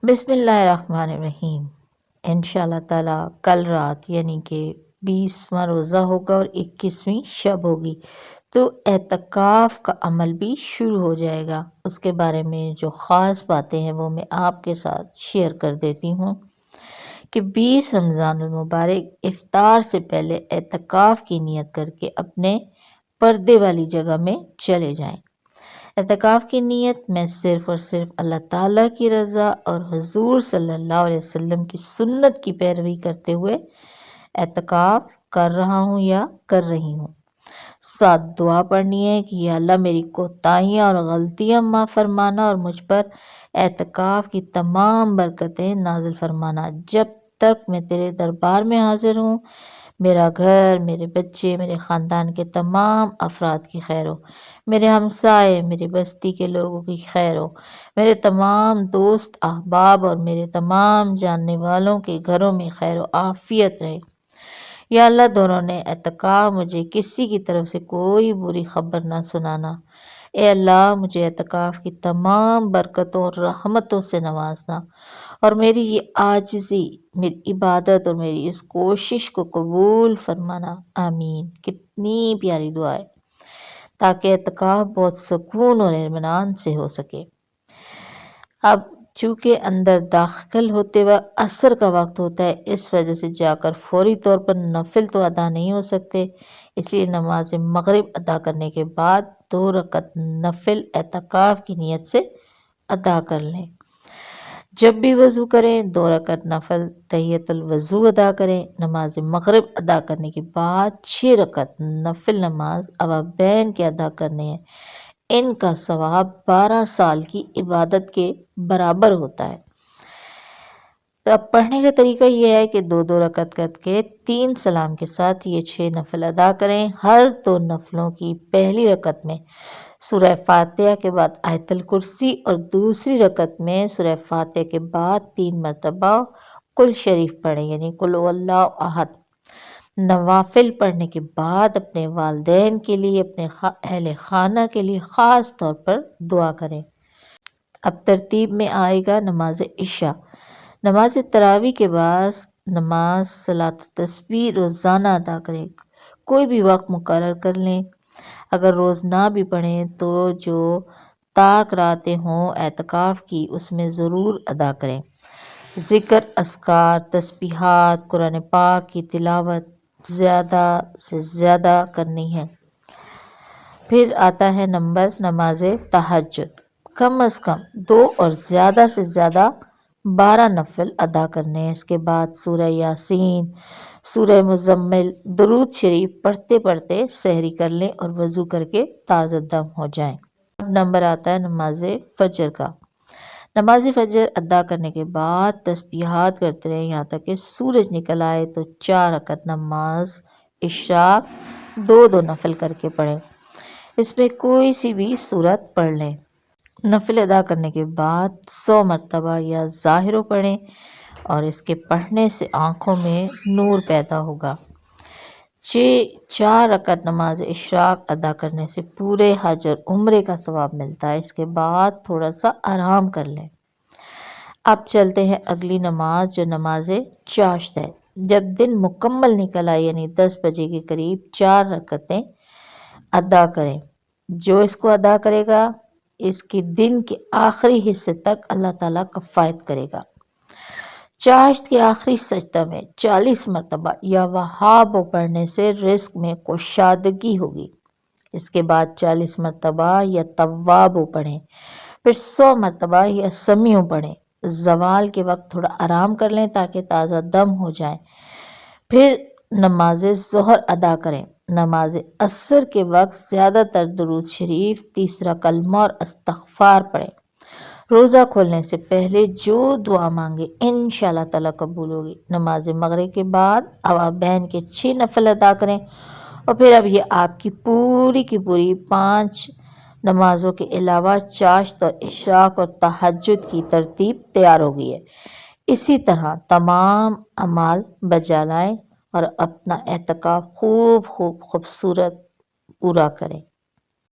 بسم اللہ الرحمن الرحیم۔ انشاءاللہ تعالیٰ کل رات یعنی کہ 20واں روزہ ہوگا اور 21ویں شب ہوگی، تو اعتکاف کا عمل بھی شروع ہو جائے گا۔ اس کے بارے میں جو خاص باتیں ہیں وہ میں آپ کے ساتھ شیئر کر دیتی ہوں کہ 20 رمضان المبارک افطار سے پہلے اعتکاف کی نیت کر کے اپنے پردے والی جگہ میں چلے جائیں۔ اعتکاف کی نیت میں صرف اور صرف اللہ تعالیٰ کی رضا اور حضور صلی اللہ علیہ وسلم کی سنت کی پیروی کرتے ہوئے اعتکاف کر رہا ہوں یا کر رہی ہوں۔ ساتھ دعا پڑھنی ہے کہ یا اللہ میری کوتاہیاں اور غلطیاں معاف فرمانا اور مجھ پر اعتکاف کی تمام برکتیں نازل فرمانا۔ جب تک میں تیرے دربار میں حاضر ہوں، میرا گھر، میرے بچے، میرے خاندان کے تمام افراد کی خیر ہو، میرے ہمسائے، میرے بستی کے لوگوں کی خیر ہو، میرے تمام دوست احباب اور میرے تمام جاننے والوں کے گھروں میں خیر و عافیت رہے۔ یا اللہ دونوں نے اعتکاف مجھے کسی کی طرف سے کوئی بری خبر نہ سنانا۔ اے اللہ مجھے اعتکاف کی تمام برکتوں اور رحمتوں سے نوازنا اور میری یہ عاجزی، میری عبادت اور میری اس کوشش کو قبول فرمانا۔ آمین۔ کتنی پیاری دعا ہے، تاکہ اعتکاف بہت سکون اور اطمینان سے ہو سکے۔ اب چونکہ اندر داخل ہوتے وقت عصر کا وقت ہوتا ہے، اس وجہ سے جا کر فوری طور پر نفل تو ادا نہیں ہو سکتے، اس لیے نماز مغرب ادا کرنے کے بعد 2 رکعت نفل اعتکاف کی نیت سے ادا کر لیں۔ جب بھی وضو کریں 2 رکعت نفل تحیۃ الوضو ادا کریں۔ نماز مغرب ادا کرنے کے بعد 6 رکعت نفل نماز اوابین کے ادا کرنے ہیں۔ ان کا ثواب 12 سال کی عبادت کے برابر ہوتا ہے۔ تو اب پڑھنے کا طریقہ یہ ہے کہ 2 رکعت کر کے 3 سلام کے ساتھ یہ 6 نفل ادا کریں۔ ہر 2 نفلوں کی پہلی رکعت میں سورہ فاتحہ کے بعد آیت الکرسی اور دوسری رکعت میں سورہ فاتحہ کے بعد 3 مرتبہ قل شریف پڑھیں، یعنی قل هو اللہ احد۔ نوافل پڑھنے کے بعد اپنے والدین کے لیے، اپنے اہل خانہ کے لیے خاص طور پر دعا کریں۔ اب ترتیب میں آئے گا نماز عشاء۔ نماز تراویح کے بعد نماز صلاۃ تسبیح روزانہ ادا کریں۔ کوئی بھی وقت مقرر کر لیں۔ اگر روز نہ بھی پڑھیں تو جو طاق راتیں ہوں اعتکاف کی اس میں ضرور ادا کریں۔ ذکر، اذکار، تسبیحات، قرآن پاک کی تلاوت زیادہ سے زیادہ کرنی ہے۔ پھر آتا ہے نمبر نماز تہجد۔ کم از کم 2 اور زیادہ سے زیادہ 12 نفل ادا کرنے ہیں۔ اس کے بعد سورہ یاسین، سورہ مزمل، درود شریف پڑھتے پڑھتے سحری کر لیں اور وضو کر کے تازہ دم ہو جائیں۔ اب نمبر آتا ہے نماز فجر کا۔ نماز فجر ادا کرنے کے بعد تسبیحات کرتے رہیں یہاں تک کہ سورج نکل آئے، تو 4 رکعت نماز اشراق 2 نفل کر کے پڑھیں۔ اس میں کوئی سی بھی سورت پڑھ لیں۔ نفل ادا کرنے کے بعد 100 مرتبہ یا ظاہرو پڑھیں اور اس کے پڑھنے سے آنکھوں میں نور پیدا ہوگا۔ 4 رکعت نماز اشراق ادا کرنے سے پورے حج اور عمرے کا ثواب ملتا ہے۔ اس کے بعد تھوڑا سا آرام کر لیں۔ اب چلتے ہیں اگلی نماز جو نماز چاشت ہے۔ جب دن مکمل نکل آئے یعنی 10 بجے کے قریب 4 رکعتیں ادا کریں۔ جو اس کو ادا کرے گا اس کے دن کے آخری حصے تک اللہ تعالیٰ کفایت کرے گا۔ چاشت کے آخری سجدہ میں 40 مرتبہ یا وہاب پڑھنے سے رزق میں کشادگی ہوگی۔ اس کے بعد 40 مرتبہ یا تواب پڑھیں، پھر 100 مرتبہ یا سمیع پڑھیں۔ زوال کے وقت تھوڑا آرام کر لیں تاکہ تازہ دم ہو جائیں۔ پھر نماز ظہر ادا کریں۔ نماز عصر کے وقت زیادہ تر درود شریف، تیسرا کلمہ اور استغفار پڑھیں۔ روزہ کھولنے سے پہلے جو دعا مانگے انشاءاللہ تعالیٰ قبول ہوگی۔ نماز مغرب کے بعد اوابین کے 6 نفل ادا کریں اور پھر اب یہ آپ کی پوری 5 نمازوں کے علاوہ چاشت اور اشراق اور تہجد کی ترتیب تیار ہو گئی ہے۔ اسی طرح تمام اعمال بجا لائیں اور اپنا اعتکاف خوبصورت پورا کریں۔